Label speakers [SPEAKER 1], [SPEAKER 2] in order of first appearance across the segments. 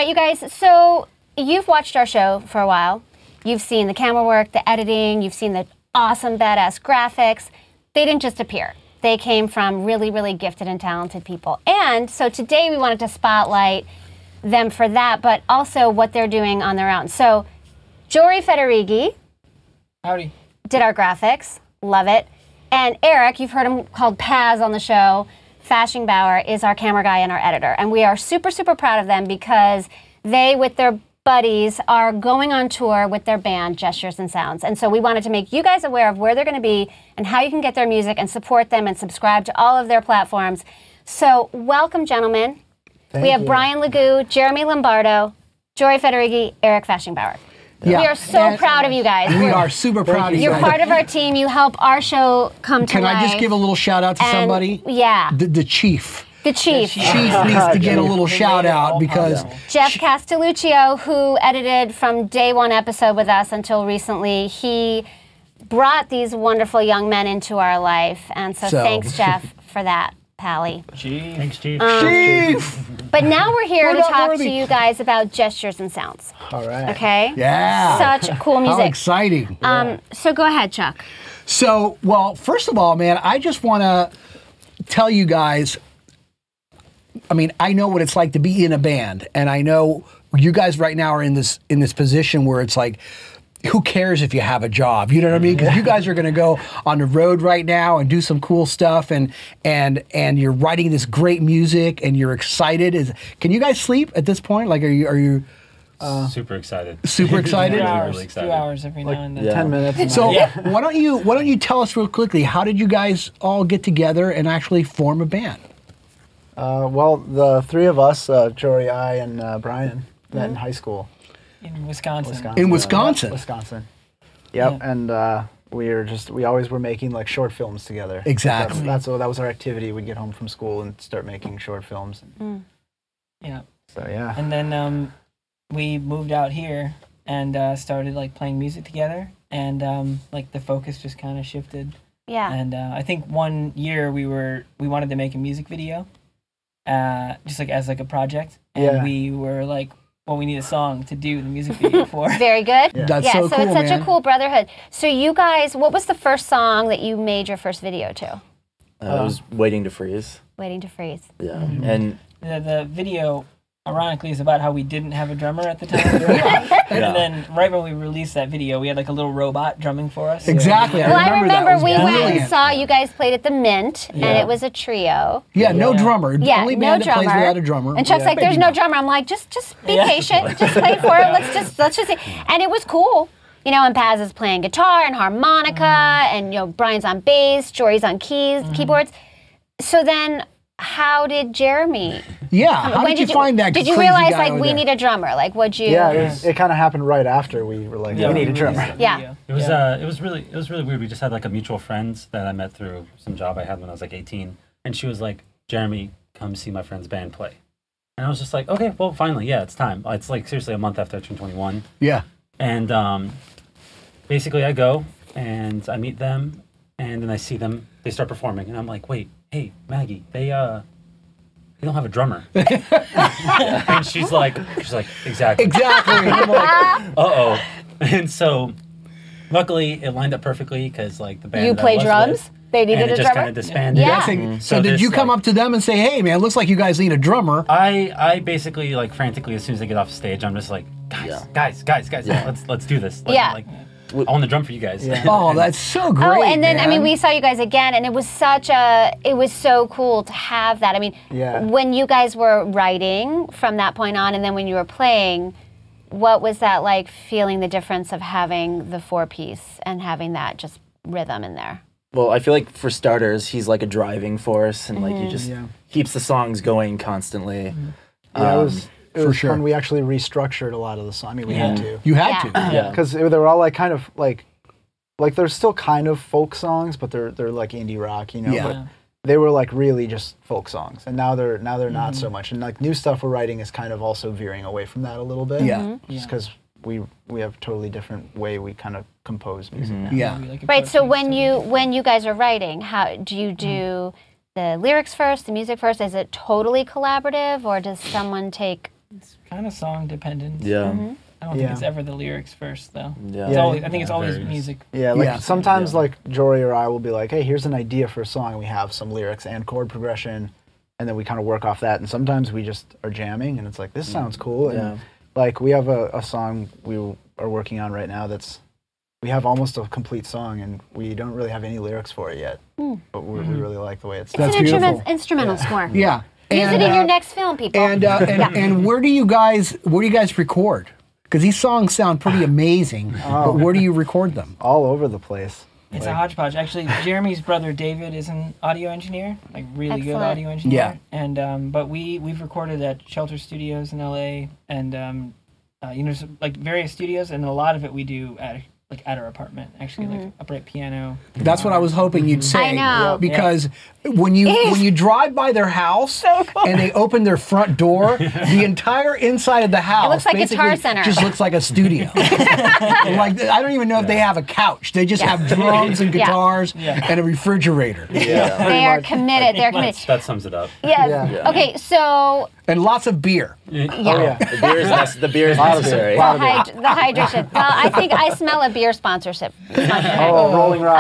[SPEAKER 1] right, you guys, so you've watched our show for a while. You've seen the camera work, the editing, you've seen the awesome, badass graphics. They didn't just appear. They came from really, really gifted and talented people. And so today we wanted to spotlight them for that, but also what they're doing on their own. So Jory Federighi
[SPEAKER 2] Howdy.
[SPEAKER 1] did our graphics, love it. And Erik, you've heard him called Paz on the show, Fashingbauer is our camera guy and our editor. And we are super, super proud of them because they, with their buddies, are going on tour with their band, Gestures and Sounds. And so we wanted to make you guys aware of where they're going to be and how you can get their music and support them and subscribe to all of their platforms. So welcome, gentlemen. We have Brian LeGoo, Jeremy Lombardo, Jory Federighi, Erik Fashingbauer. Yeah. We are so proud of you guys.
[SPEAKER 3] We are super proud of you.
[SPEAKER 1] You're part of our team. You help our show come to life.
[SPEAKER 3] Can I just give a little shout out to somebody?
[SPEAKER 1] Yeah.
[SPEAKER 3] The chief.
[SPEAKER 1] The chief.
[SPEAKER 3] Chief needs to get a little shout out because
[SPEAKER 1] Jeff Castelluccio, who edited from day one episode with us until recently, he brought these wonderful young men into our life. And so thanks, Jeff, for that, Pally.
[SPEAKER 2] Chief.
[SPEAKER 4] Thanks, Chief.
[SPEAKER 3] Chief!
[SPEAKER 1] But now we're here to talk to you guys about Gestures and Sounds.
[SPEAKER 5] All right.
[SPEAKER 1] Okay?
[SPEAKER 3] Yeah.
[SPEAKER 1] Such cool music.
[SPEAKER 3] How exciting.
[SPEAKER 1] So go ahead, Chuck.
[SPEAKER 3] So, well, first of all, man, I just want to tell you guys, I mean, I know what it's like to be in a band, and I know you guys right now are in this position where it's like, who cares if you have a job? You know what I mean? Because you guys are going to go on the road right now and do some cool stuff, and you're writing this great music, and you're excited. Can you guys sleep at this point? Like, are you
[SPEAKER 4] super excited?
[SPEAKER 3] Super excited?
[SPEAKER 2] 2 hours,
[SPEAKER 4] really excited.
[SPEAKER 2] 2 hours every now and then.
[SPEAKER 5] 10 minutes.
[SPEAKER 3] So why don't you tell us real quickly, how did you guys all get together and actually form a band?
[SPEAKER 5] Well, the three of us, Jory, I, and Brian, met in high school.
[SPEAKER 2] In Wisconsin.
[SPEAKER 3] In Wisconsin?
[SPEAKER 5] Wisconsin. Yep, and we always were making like short films together.
[SPEAKER 3] Exactly.
[SPEAKER 5] That was our activity. We'd get home from school and start making short films.
[SPEAKER 2] Yeah.
[SPEAKER 5] So yeah.
[SPEAKER 2] And then we moved out here and started like playing music together, and like the focus just kind of shifted.
[SPEAKER 1] Yeah.
[SPEAKER 2] And I think one year we wanted to make a music video, just like as like a project, and we were like, well, we need a song to do the music video for.
[SPEAKER 1] Very good.
[SPEAKER 3] Yeah. That's
[SPEAKER 1] so
[SPEAKER 3] so cool,
[SPEAKER 1] it's such
[SPEAKER 3] man.
[SPEAKER 1] a cool brotherhood. So you guys, what was the first song that you made your first video to?
[SPEAKER 6] It was Waiting to Freeze.
[SPEAKER 1] Waiting to Freeze.
[SPEAKER 6] Yeah. And
[SPEAKER 2] the video, ironically, is about how we didn't have a drummer at the time. And then right when we released that video, we had like a little robot drumming for us.
[SPEAKER 3] Exactly.
[SPEAKER 1] Well, I remember we went and
[SPEAKER 3] brilliant.
[SPEAKER 1] saw you guys played at the Mint, and it was a trio.
[SPEAKER 3] Yeah, no drummer.
[SPEAKER 1] Yeah,
[SPEAKER 3] Only
[SPEAKER 1] no
[SPEAKER 3] band that
[SPEAKER 1] drummer.
[SPEAKER 3] plays without a drummer.
[SPEAKER 1] And Chuck's like, "There's no drummer." I'm like, "Just be patient. Just play for it. Let's just see." And it was cool, you know. And Paz is playing guitar and harmonica, and Brian's on bass, Jory's on keyboards. So then, how did Jeremy?
[SPEAKER 3] Yeah, how did you find that?
[SPEAKER 1] Did you
[SPEAKER 3] crazy
[SPEAKER 1] realize
[SPEAKER 3] guy
[SPEAKER 1] like
[SPEAKER 3] over
[SPEAKER 1] we
[SPEAKER 3] there?
[SPEAKER 1] need a drummer? Like, what'd you?
[SPEAKER 5] Yeah, it kind of happened right after we were like, we need a drummer.
[SPEAKER 1] Yeah.
[SPEAKER 4] It was really weird. We just had like a mutual friend that I met through some job I had when I was like 18, and she was like, "Jeremy, come see my friend's band play." And I was just like, "Okay, well, finally, yeah, it's time." It's like seriously a month after I turned 21.
[SPEAKER 3] Yeah.
[SPEAKER 4] And basically, I go and I meet them, and then I see them. They start performing, and I'm like, "Wait, hey, Maggie, they don't have a drummer." And she's like, exactly.
[SPEAKER 3] Exactly.
[SPEAKER 4] And I'm like, uh-oh. And so, luckily, it lined up perfectly because like the band
[SPEAKER 1] You play
[SPEAKER 4] was
[SPEAKER 1] drums?
[SPEAKER 4] with,
[SPEAKER 1] They needed
[SPEAKER 4] and
[SPEAKER 1] a
[SPEAKER 4] it just
[SPEAKER 1] drummer?
[SPEAKER 4] kind of disbanded.
[SPEAKER 1] Yeah.
[SPEAKER 3] So did you come up to them and say, "Hey, man, looks like you guys need a drummer"?
[SPEAKER 4] I basically like frantically as soon as they get off stage, I'm just like, guys, let's do this. I want to drum for you guys.
[SPEAKER 3] Oh, that's so great.
[SPEAKER 1] Oh, and then
[SPEAKER 3] man.
[SPEAKER 1] I mean, we saw you guys again, and it was so cool to have that. I mean, when you guys were writing from that point on, and then when you were playing, what was that like? Feeling the difference of having the 4-piece and having that just rhythm in there.
[SPEAKER 6] well, I feel like for starters, he's like a driving force, and like he just keeps the songs going constly.
[SPEAKER 5] Yeah, it was
[SPEAKER 3] sure.
[SPEAKER 5] fun. We actually restructured a lot of the songs. I mean, we had to.
[SPEAKER 3] You had to.
[SPEAKER 6] Yeah.
[SPEAKER 5] Because they were all like kind of like they're still kind of folk songs, but they're like indie rock, you know.
[SPEAKER 3] Yeah.
[SPEAKER 5] But they were like really just folk songs, and now they're not so much. And like new stuff we're writing is kind of also veering away from that a little bit.
[SPEAKER 3] Yeah.
[SPEAKER 5] Just because we have a totally different way we kind of compose music now.
[SPEAKER 3] Yeah.
[SPEAKER 1] Right. So when you guys are writing, how do you do the lyrics first, the music first? Is it totally collaborative, or does someone take?
[SPEAKER 2] kind of song dependent.
[SPEAKER 6] Yeah.
[SPEAKER 2] I don't think it's ever the lyrics first, though.
[SPEAKER 6] Yeah.
[SPEAKER 2] It's always, I think it's always music.
[SPEAKER 5] Yeah, like
[SPEAKER 3] Yeah.
[SPEAKER 5] sometimes like Jory or I will be like, hey, here's an idea for a song, and we have some lyrics and chord progression, and then we kind of work off that. And sometimes we just are jamming, and it's like, this sounds cool. And like we have a song we are working on right now we have almost a complete song, and we don't really have any lyrics for it yet, but we really like the way it's done.
[SPEAKER 1] It's an instrumental score.
[SPEAKER 3] Yeah.
[SPEAKER 1] Use it in your next film, people.
[SPEAKER 3] And where do you guys record? Because these songs sound pretty amazing, but where do you record them?
[SPEAKER 5] All over the place.
[SPEAKER 2] It's a hodgepodge. Actually, Jeremy's brother David is an audio engineer, like really good audio engineer.
[SPEAKER 3] Yeah.
[SPEAKER 2] And but we've recorded at Shelter Studios in LA, and like various studios, and a lot of it we do at our apartment, actually, like upright piano.
[SPEAKER 3] That's what I was hoping you'd say.
[SPEAKER 1] I know.
[SPEAKER 3] Because when you drive by their house and they open their front door, the entire inside of the house
[SPEAKER 1] looks like
[SPEAKER 3] basically
[SPEAKER 1] Guitar Center.
[SPEAKER 3] just looks like a studio. Like I don't even know if they have a couch. They just have drums and guitars and a refrigerator.
[SPEAKER 6] Yeah.
[SPEAKER 1] They are committed. They're committed.
[SPEAKER 4] That sums it up.
[SPEAKER 1] Yeah. Okay, so
[SPEAKER 3] And lots of beer.
[SPEAKER 6] The beer is necessary.
[SPEAKER 1] the hydration. Well, I think I smell a beer sponsorship.
[SPEAKER 5] Oh, Rolling Rock.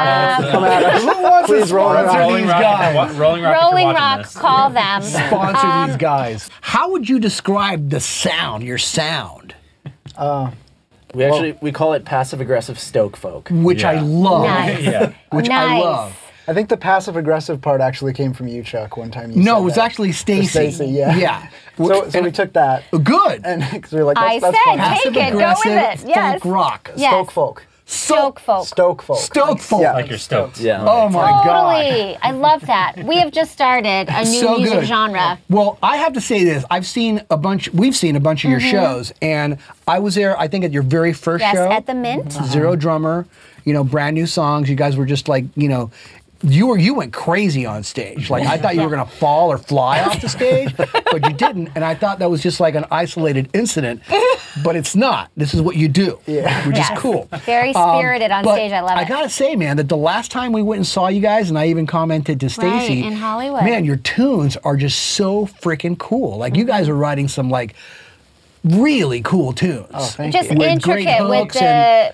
[SPEAKER 5] Come at us.
[SPEAKER 3] Who wants to
[SPEAKER 5] Please, Rolling
[SPEAKER 3] sponsor
[SPEAKER 5] Rock.
[SPEAKER 3] these guys?
[SPEAKER 4] Rolling Rock.
[SPEAKER 1] Rolling Rock, call them.
[SPEAKER 3] Sponsor these guys. How would you describe the sound, your sound?
[SPEAKER 6] We call it passive aggressive Stoke folk.
[SPEAKER 3] Which I love.
[SPEAKER 1] Nice.
[SPEAKER 4] Yeah.
[SPEAKER 3] Which I love.
[SPEAKER 5] I think the passive aggressive part actually came from you, Chuck. One time you
[SPEAKER 3] No,
[SPEAKER 5] said
[SPEAKER 3] it was
[SPEAKER 5] that.
[SPEAKER 3] actually Stacey.
[SPEAKER 5] Stacey, yeah.
[SPEAKER 3] Yeah.
[SPEAKER 5] So we took that,
[SPEAKER 3] Good.
[SPEAKER 5] and because we were like,
[SPEAKER 1] I
[SPEAKER 5] that's
[SPEAKER 1] said,
[SPEAKER 5] fun.
[SPEAKER 1] take
[SPEAKER 3] Passive
[SPEAKER 1] it, go with
[SPEAKER 3] aggressive
[SPEAKER 1] it. Yes.
[SPEAKER 3] folk rock.
[SPEAKER 1] Yes.
[SPEAKER 5] Stoke folk.
[SPEAKER 1] Stoke folk.
[SPEAKER 5] Stoke folk.
[SPEAKER 3] Stoke folk.
[SPEAKER 5] Yeah.
[SPEAKER 4] Like you're stoked.
[SPEAKER 6] Yeah.
[SPEAKER 3] Oh my God.
[SPEAKER 1] Totally. I love that. We have just started a new
[SPEAKER 3] So
[SPEAKER 1] music
[SPEAKER 3] good.
[SPEAKER 1] genre.
[SPEAKER 3] Well, I have to say this. We've seen a bunch of your shows, and I was there, I think, at your very first
[SPEAKER 1] Yes,
[SPEAKER 3] show.
[SPEAKER 1] at the Mint.
[SPEAKER 3] Zero drummer, brand new songs. You guys were just like, you went crazy on stage. Like I thought you were gonna fall or fly off the stage, but you didn't. And I thought that was just like an isolated incident, but it's not. This is what you do, which is cool.
[SPEAKER 1] Very spirited on
[SPEAKER 3] But
[SPEAKER 1] stage. I love it.
[SPEAKER 3] I gotta say, man, that the last time we went and saw you guys, and I even commented to Stacey,
[SPEAKER 1] in Hollywood.
[SPEAKER 3] man, your tunes are just so freaking cool. Like you guys are writing some like really cool tunes.
[SPEAKER 5] Oh, thank
[SPEAKER 1] Just
[SPEAKER 5] you.
[SPEAKER 3] With great
[SPEAKER 1] intricate
[SPEAKER 3] hooks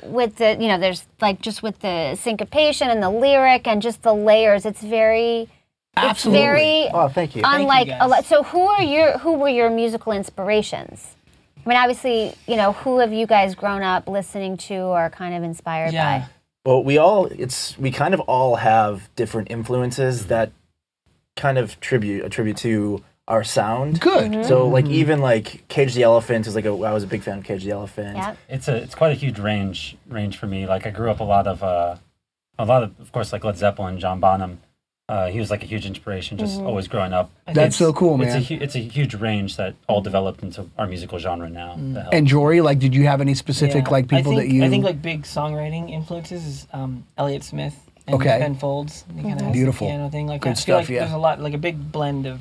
[SPEAKER 1] with the there's like just with the syncopation and the lyric and just the layers. It's very
[SPEAKER 3] Absolutely.
[SPEAKER 1] It's very
[SPEAKER 5] Oh, thank you.
[SPEAKER 1] unlike
[SPEAKER 2] guys.
[SPEAKER 1] a lot. So who were your musical inspirations? I mean, obviously, who have you guys grown up listening to or kind of inspired by?
[SPEAKER 6] Well, we kind of all have different influences that kind of attribute to our sound.
[SPEAKER 3] Good.
[SPEAKER 6] So like even like Cage the Elephant is like I was a big fan of Cage the Elephant.
[SPEAKER 1] Yeah.
[SPEAKER 4] It's quite a huge range for me. Like I grew up a lot of course, like Led Zeppelin, John Bonham. He was like a huge inspiration, just always growing up.
[SPEAKER 3] That's so cool, man.
[SPEAKER 4] It's a huge range that all developed into our musical genre now. that helps.
[SPEAKER 3] And Jory, like, did you have any specific like people that you?
[SPEAKER 2] I think like big songwriting influences is Elliott Smith and Ben Folds. He kind of has
[SPEAKER 3] Beautiful.
[SPEAKER 2] the piano thing. Like
[SPEAKER 3] Good
[SPEAKER 2] I feel
[SPEAKER 3] stuff,
[SPEAKER 2] like
[SPEAKER 3] yeah.
[SPEAKER 2] there's a lot, like a big blend of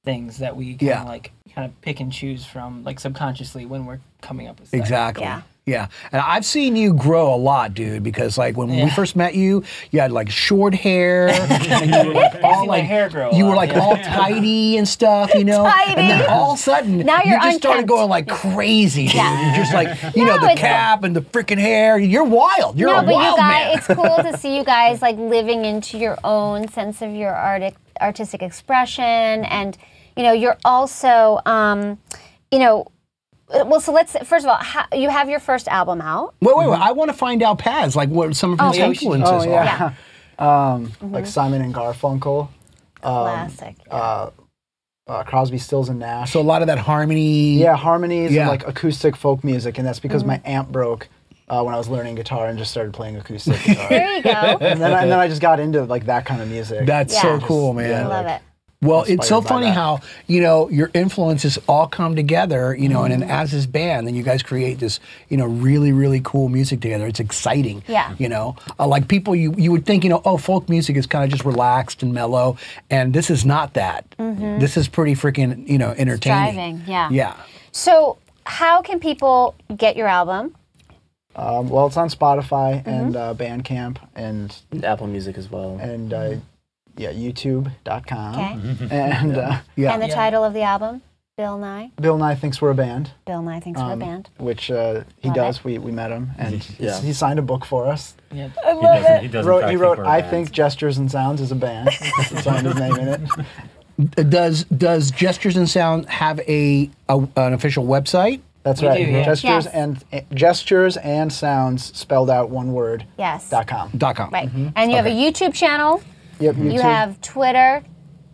[SPEAKER 2] things that we kind of pick and choose from, like subconsciously when we're coming up with stuff.
[SPEAKER 3] Exactly.
[SPEAKER 1] Yeah.
[SPEAKER 3] Yeah, and I've seen you grow a lot, dude. Because like when we first met you, you had like short hair, and you were like all
[SPEAKER 2] my
[SPEAKER 3] like
[SPEAKER 2] hair grow
[SPEAKER 3] you
[SPEAKER 2] a
[SPEAKER 3] were
[SPEAKER 2] lot,
[SPEAKER 3] like all tidy and stuff, And then all of a sudden,
[SPEAKER 1] Now you're
[SPEAKER 3] you just started
[SPEAKER 1] unkempt.
[SPEAKER 3] going like crazy, dude.
[SPEAKER 1] Yeah.
[SPEAKER 3] You're just like the
[SPEAKER 1] it's-
[SPEAKER 3] cap and the freaking hair. You're wild. You're
[SPEAKER 1] No,
[SPEAKER 3] a
[SPEAKER 1] but you
[SPEAKER 3] wild
[SPEAKER 1] guys,
[SPEAKER 3] man.
[SPEAKER 1] it's cool to see you guys like living into your own sense of your artistic expression, and you're also, well, so let's first of all, you have your first album out.
[SPEAKER 3] Wait. I want to find out, Paz, like what some of his influences
[SPEAKER 5] Oh,
[SPEAKER 3] are.
[SPEAKER 5] yeah. Like Simon and Garfunkel.
[SPEAKER 1] Classic.
[SPEAKER 5] Crosby, Stills, and Nash.
[SPEAKER 3] So a lot of that harmony.
[SPEAKER 5] Yeah, harmonies
[SPEAKER 3] Yeah.
[SPEAKER 5] and like acoustic folk music, and that's because my amp broke when I was learning guitar and just started playing acoustic guitar.
[SPEAKER 1] There you go.
[SPEAKER 5] and then I just got into like that kind of music.
[SPEAKER 3] That's so
[SPEAKER 1] Yeah.
[SPEAKER 3] cool, man.
[SPEAKER 1] I love it.
[SPEAKER 3] Well, it's so
[SPEAKER 5] inspired by
[SPEAKER 3] funny
[SPEAKER 5] that.
[SPEAKER 3] how, your influences all come together, and then as this band, then you guys create this, really, really cool music together. It's exciting.
[SPEAKER 1] Yeah.
[SPEAKER 3] Like people, you would think, folk music is kind of just relaxed and mellow, and this is not that. This is pretty freaking, entertaining.
[SPEAKER 1] Driving, yeah.
[SPEAKER 3] Yeah.
[SPEAKER 1] So how can people get your album?
[SPEAKER 5] Well, it's on Spotify and Bandcamp and
[SPEAKER 6] Apple Music as well.
[SPEAKER 5] YouTube.com.
[SPEAKER 1] Okay.
[SPEAKER 5] And
[SPEAKER 3] Yeah.
[SPEAKER 1] And the title of the album? Bill Nye.
[SPEAKER 5] Bill Nye thinks we're a band.
[SPEAKER 1] Bill Nye thinks we're a band.
[SPEAKER 5] Which he
[SPEAKER 1] Love
[SPEAKER 5] does.
[SPEAKER 1] it.
[SPEAKER 5] We met him, and
[SPEAKER 6] Yeah.
[SPEAKER 5] he signed a book for us.
[SPEAKER 2] Yeah.
[SPEAKER 4] He does in fact
[SPEAKER 5] He wrote
[SPEAKER 4] think we're a
[SPEAKER 5] I
[SPEAKER 4] band.
[SPEAKER 5] Think Gestures and Sounds is a band. He signed his name in it.
[SPEAKER 3] Does Gestures and Sound have an official website?
[SPEAKER 5] That's
[SPEAKER 2] We
[SPEAKER 5] right.
[SPEAKER 2] do, yeah.
[SPEAKER 5] Gestures and Sounds spelled out one word.
[SPEAKER 1] Yes.
[SPEAKER 5] .com.
[SPEAKER 3] .com.
[SPEAKER 1] Right. And you have a YouTube channel.
[SPEAKER 5] Yep.
[SPEAKER 1] You
[SPEAKER 5] YouTube.
[SPEAKER 1] have Twitter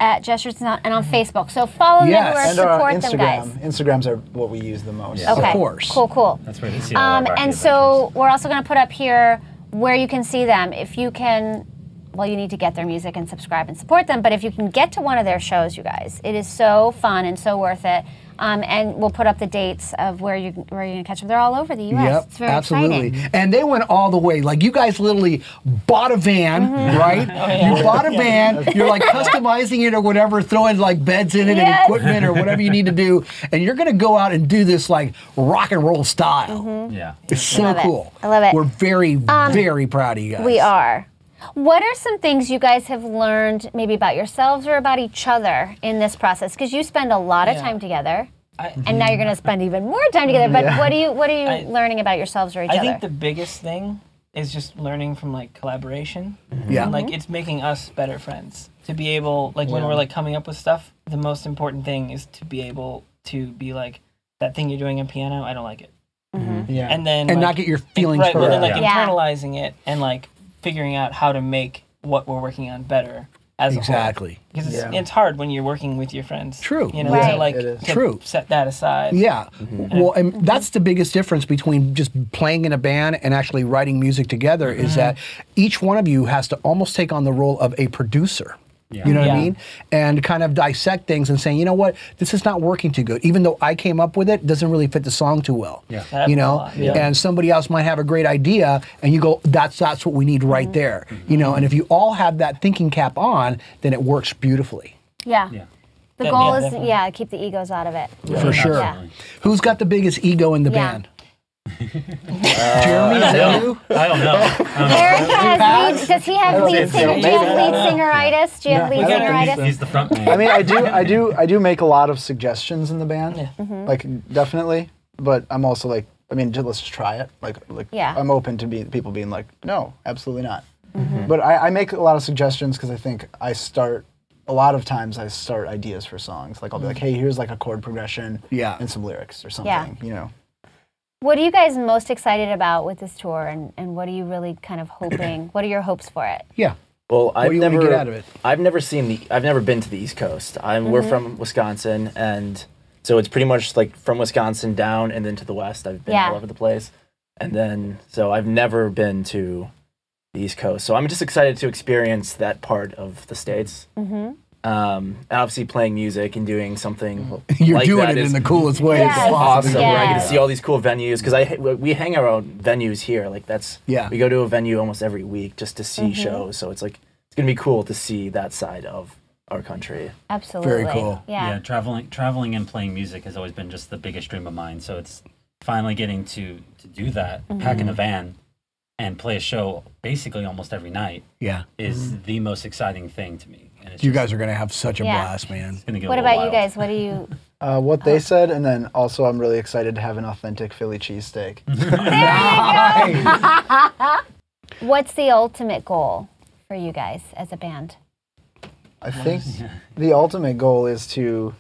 [SPEAKER 1] at Gestures and Sound, and on Facebook. So follow them
[SPEAKER 3] Yes.
[SPEAKER 1] everywhere.
[SPEAKER 5] And our
[SPEAKER 1] Support them, guys.
[SPEAKER 5] Instagrams are what we use the most.
[SPEAKER 4] Yeah.
[SPEAKER 1] Okay.
[SPEAKER 3] Of course.
[SPEAKER 1] Cool.
[SPEAKER 4] That's where you see all of our
[SPEAKER 1] And so we're also going to put up here where you can see them. If you can, well, you need to get their music and subscribe and support them. But if you can get to one of their shows, you guys, it is so fun and so worth it. And we'll put up the dates of where you're going to catch them. They're all over the U.S.
[SPEAKER 3] Yep,
[SPEAKER 1] It's very
[SPEAKER 3] absolutely.
[SPEAKER 1] exciting.
[SPEAKER 3] And they went all the way. Like, you guys literally bought a van,
[SPEAKER 1] Mm-hmm.
[SPEAKER 3] right? You bought a van. You're like customizing it or whatever, throwing like beds in it and
[SPEAKER 1] Yes.
[SPEAKER 3] equipment or whatever you need to do. And you're going to go out and do this like rock and roll style.
[SPEAKER 4] Yeah.
[SPEAKER 3] It's so
[SPEAKER 1] Love it.
[SPEAKER 3] cool.
[SPEAKER 1] I love it.
[SPEAKER 3] We're very, very proud of you guys.
[SPEAKER 1] We are. What are some things you guys have learned maybe about yourselves or about each other in this process? Because you spend a lot of
[SPEAKER 2] Yeah.
[SPEAKER 1] time together.
[SPEAKER 2] I,
[SPEAKER 1] And now you're going to spend even more time together. But what are you learning about yourselves or each
[SPEAKER 2] I
[SPEAKER 1] other?
[SPEAKER 2] think the biggest thing is just learning from like collaboration.
[SPEAKER 3] Yeah.
[SPEAKER 2] And, like it's making us better friends. To be able, like when we're like coming up with stuff, the most important thing is to be able to be like, that thing you're doing on piano, I don't like it.
[SPEAKER 5] Yeah.
[SPEAKER 2] And then
[SPEAKER 3] And
[SPEAKER 2] like,
[SPEAKER 3] not get your feelings
[SPEAKER 2] right,
[SPEAKER 3] hurt.
[SPEAKER 2] and then like
[SPEAKER 1] Yeah.
[SPEAKER 2] internalizing it and like figuring out how to make what we're working on better as a whole.
[SPEAKER 3] Exactly.
[SPEAKER 2] Because
[SPEAKER 5] Yeah.
[SPEAKER 2] it's hard when you're working with your friends.
[SPEAKER 3] True.
[SPEAKER 2] You know,
[SPEAKER 1] Right.
[SPEAKER 2] to like
[SPEAKER 5] It is.
[SPEAKER 2] to
[SPEAKER 3] True.
[SPEAKER 2] set that aside.
[SPEAKER 3] Yeah. Well, and that's the biggest difference between just playing in a band and actually writing music together is that each one of you has to almost take on the role of a producer.
[SPEAKER 4] Yeah.
[SPEAKER 3] You know what I
[SPEAKER 2] Yeah.
[SPEAKER 3] mean? And kind of dissect things and saying, you know what, this is not working too good. Even though I came up with it, it doesn't really fit the song too well.
[SPEAKER 4] Yeah.
[SPEAKER 2] That
[SPEAKER 3] You
[SPEAKER 2] happens a
[SPEAKER 3] know?
[SPEAKER 2] lot, yeah.
[SPEAKER 3] And somebody else might have a great idea and you go, that's what we need right there. You know, and if you all have that thinking cap on, then it works beautifully.
[SPEAKER 1] Yeah.
[SPEAKER 4] Yeah.
[SPEAKER 1] The
[SPEAKER 2] Yeah,
[SPEAKER 1] goal
[SPEAKER 2] yeah,
[SPEAKER 1] is,
[SPEAKER 2] definitely.
[SPEAKER 1] keep the egos out of it.
[SPEAKER 3] For sure.
[SPEAKER 1] Yeah.
[SPEAKER 3] Who's got the biggest ego in the
[SPEAKER 1] Yeah.
[SPEAKER 3] band? Jeremy, is that you?
[SPEAKER 4] I don't know.
[SPEAKER 1] Eric has lead, does he have lead singer? Do you have lead singeritis? Do you have lead
[SPEAKER 5] I don't think
[SPEAKER 1] singeritis?
[SPEAKER 5] so.
[SPEAKER 4] He's the front man.
[SPEAKER 5] I mean, I do make a lot of suggestions in the band,
[SPEAKER 1] Mm-hmm.
[SPEAKER 5] like definitely. But I'm also like, I mean, let's just try it. Like,
[SPEAKER 1] Yeah.
[SPEAKER 5] I'm open to people being like, no, absolutely not.
[SPEAKER 1] Mm-hmm.
[SPEAKER 5] But I make a lot of suggestions because I think a lot of times I start ideas for songs. Like I'll be like, hey, here's like a chord progression,
[SPEAKER 3] Yeah.
[SPEAKER 5] and some lyrics or something. You know.
[SPEAKER 1] What are you guys most excited about with this tour, and what are you really kind of hoping? What are your hopes for it?
[SPEAKER 3] Yeah.
[SPEAKER 6] Well,
[SPEAKER 3] do you wanna get out of it?
[SPEAKER 6] I've never been to the East Coast. We're from Wisconsin, and so it's pretty much like from Wisconsin down and then to the west. I've been
[SPEAKER 1] Yeah.
[SPEAKER 6] all over the place, and then so I've never been to the East Coast. So I'm just excited to experience that part of the states. And obviously playing music and doing something.
[SPEAKER 3] You're
[SPEAKER 6] like
[SPEAKER 3] doing
[SPEAKER 6] that
[SPEAKER 3] it
[SPEAKER 6] is
[SPEAKER 3] in the coolest way
[SPEAKER 1] Yes.
[SPEAKER 3] possible.
[SPEAKER 6] awesome. Where I get to
[SPEAKER 1] Yes.
[SPEAKER 6] see all these cool venues because we hang around venues here. Like
[SPEAKER 3] Yeah.
[SPEAKER 6] we go to a venue almost every week just to see shows. So it's like it's gonna be cool to see that side of our country.
[SPEAKER 1] Absolutely.
[SPEAKER 3] Very cool.
[SPEAKER 1] Yeah.
[SPEAKER 4] Traveling and playing music has always been just the biggest dream of mine. So it's finally getting to do that, pack in a van, and play a show basically almost every night
[SPEAKER 3] Yeah.
[SPEAKER 4] is the most exciting thing to me. And it's
[SPEAKER 3] You
[SPEAKER 4] just
[SPEAKER 3] guys are going to have such a
[SPEAKER 1] Yeah.
[SPEAKER 3] blast, man.
[SPEAKER 4] gonna get a
[SPEAKER 1] What
[SPEAKER 4] little
[SPEAKER 1] about you
[SPEAKER 4] wild.
[SPEAKER 1] guys? What do you?
[SPEAKER 5] What they said, and then also I'm really excited to have an authentic Philly cheesesteak.
[SPEAKER 1] What's the ultimate goal for you guys as a band?
[SPEAKER 5] I think the ultimate goal is to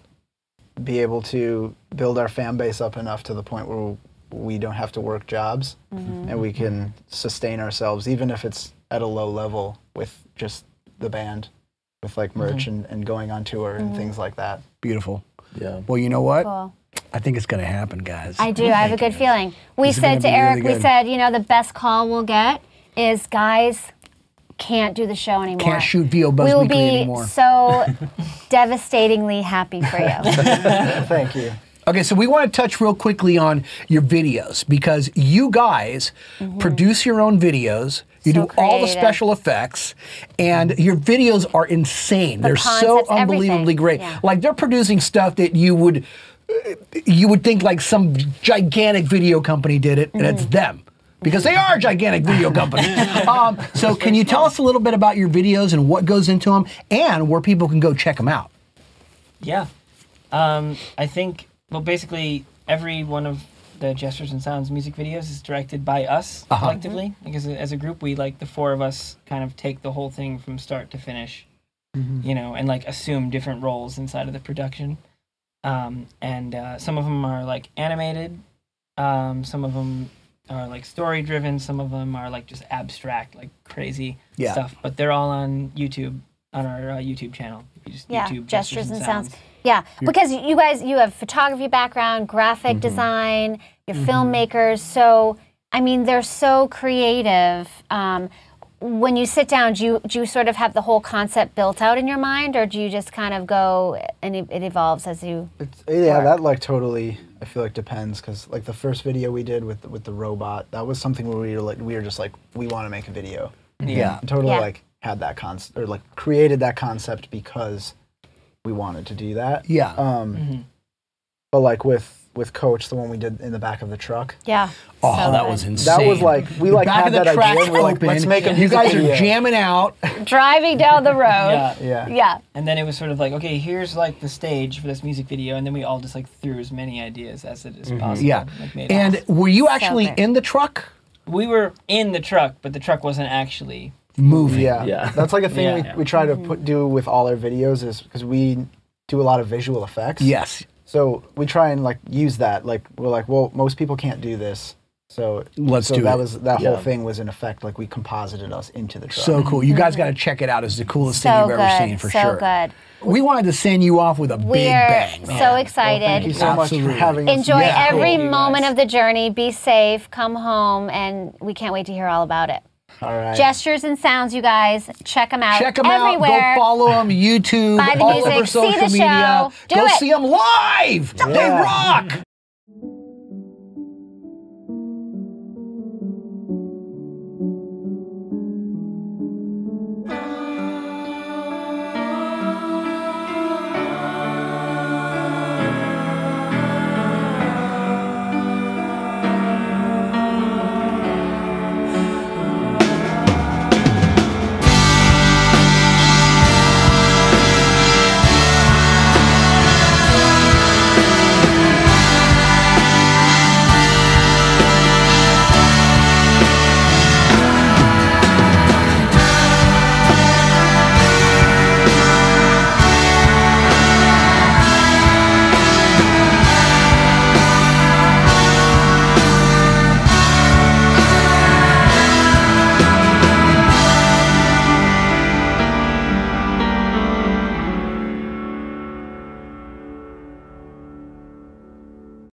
[SPEAKER 5] be able to build our fan base up enough to the point where we don't have to work jobs and we can sustain ourselves, even if it's at a low level with just the band, with like merch and going on tour and things like that.
[SPEAKER 3] Beautiful.
[SPEAKER 6] Yeah.
[SPEAKER 3] Well, you know what?
[SPEAKER 1] Cool.
[SPEAKER 3] I think it's going to happen, guys.
[SPEAKER 1] I do. I have a good feeling. We
[SPEAKER 3] This is
[SPEAKER 1] said
[SPEAKER 3] gonna
[SPEAKER 1] to
[SPEAKER 3] be
[SPEAKER 1] Eric,
[SPEAKER 3] really
[SPEAKER 1] we
[SPEAKER 3] good.
[SPEAKER 1] said, the best call we'll get is guys can't do the show anymore.
[SPEAKER 3] Can't shoot VO Buzz
[SPEAKER 1] We will
[SPEAKER 3] Weekly
[SPEAKER 1] be
[SPEAKER 3] anymore.
[SPEAKER 1] so devastatingly happy for you.
[SPEAKER 5] Thank you.
[SPEAKER 3] Okay, so we want to touch real quickly on your videos because you guys produce your own videos. You
[SPEAKER 1] So
[SPEAKER 3] do all the
[SPEAKER 1] creative.
[SPEAKER 3] special effects, and your videos are insane. They're so
[SPEAKER 1] concepts,
[SPEAKER 3] unbelievably
[SPEAKER 1] everything.
[SPEAKER 3] great.
[SPEAKER 1] Yeah.
[SPEAKER 3] Like they're producing stuff that you would think like some gigantic video company did it, and it's them. Because they are a gigantic video company. So can you tell us a little bit about your videos and what goes into them and where people can go check them out?
[SPEAKER 2] Yeah. I think, well, basically every one of the Gestures and Sounds music videos is directed by us collectively. Like as a group, we like the four of us kind of take the whole thing from start to finish, you know, and like assume different roles inside of the production. And some of them are like animated, some of them are like story driven, some of them are like just abstract, like crazy stuff. But they're all on YouTube, on our YouTube channel. You just YouTube
[SPEAKER 1] Gestures and Sounds. Yeah, because you guys, you have photography background, graphic design, you're filmmakers, so, I mean, they're so creative. When you sit down, do you sort of have the whole concept built out in your mind, or do you just kind of go and it evolves as you work?
[SPEAKER 5] That like totally, I feel like depends, because like the first video we did with the robot, that was something where we were just like, we want to make a video.
[SPEAKER 3] Yeah.
[SPEAKER 5] Totally like had that concept, or like created that concept because we wanted to do that.
[SPEAKER 3] Yeah.
[SPEAKER 5] But like with Coach, the one we did in the back of the truck.
[SPEAKER 1] Yeah.
[SPEAKER 3] Oh,
[SPEAKER 1] so
[SPEAKER 3] that
[SPEAKER 1] good.
[SPEAKER 3] was insane.
[SPEAKER 5] That was like, we like
[SPEAKER 3] Back
[SPEAKER 5] had
[SPEAKER 3] of the
[SPEAKER 5] that
[SPEAKER 3] track
[SPEAKER 5] idea and we're like,
[SPEAKER 3] open.
[SPEAKER 5] let's make a
[SPEAKER 3] You guys are
[SPEAKER 5] video.
[SPEAKER 3] jamming out.
[SPEAKER 1] Driving down the road.
[SPEAKER 5] Yeah.
[SPEAKER 2] And then it was sort of like, okay, here's like the stage for this music video, and then we all just like threw as many ideas as it is possible.
[SPEAKER 3] Yeah.
[SPEAKER 2] Like, made
[SPEAKER 3] And
[SPEAKER 2] it.
[SPEAKER 3] were you actually
[SPEAKER 1] great.
[SPEAKER 3] in the truck?
[SPEAKER 2] We were in the truck, but the truck wasn't actually
[SPEAKER 3] Moving.
[SPEAKER 5] Yeah. That's like a thing
[SPEAKER 2] Yeah.
[SPEAKER 5] we try to do with all our videos, is because we do a lot of visual effects.
[SPEAKER 3] Yes.
[SPEAKER 5] So we try and like use that. Like we're like, well, most people can't do this. So
[SPEAKER 3] Let's do
[SPEAKER 5] that
[SPEAKER 3] it.
[SPEAKER 5] was that whole thing was in effect, like we composited us into the truck.
[SPEAKER 3] So cool. You guys got to check it out. It's the coolest thing
[SPEAKER 1] So
[SPEAKER 3] you've ever
[SPEAKER 1] good,
[SPEAKER 3] seen for
[SPEAKER 1] so
[SPEAKER 3] sure.
[SPEAKER 1] good.
[SPEAKER 3] We wanted to send you off with a big
[SPEAKER 1] We're
[SPEAKER 3] bang. man.
[SPEAKER 1] so excited.
[SPEAKER 5] Thank you so much for
[SPEAKER 3] Absolutely.
[SPEAKER 5] having us.
[SPEAKER 1] Enjoy
[SPEAKER 3] Yeah.
[SPEAKER 1] every
[SPEAKER 2] Cool. You
[SPEAKER 1] moment
[SPEAKER 2] guys.
[SPEAKER 1] of the journey. Be safe. Come home, and we can't wait to hear all about it.
[SPEAKER 5] All right.
[SPEAKER 1] Gestures and Sounds, you guys. Check them out.
[SPEAKER 3] Check them
[SPEAKER 1] everywhere.
[SPEAKER 3] out. Go follow them. YouTube.
[SPEAKER 1] Buy the
[SPEAKER 3] all
[SPEAKER 1] music,
[SPEAKER 3] over
[SPEAKER 1] see
[SPEAKER 3] social
[SPEAKER 1] the
[SPEAKER 3] media.
[SPEAKER 1] show. Do
[SPEAKER 3] Go
[SPEAKER 1] it.
[SPEAKER 3] see them live. They rock.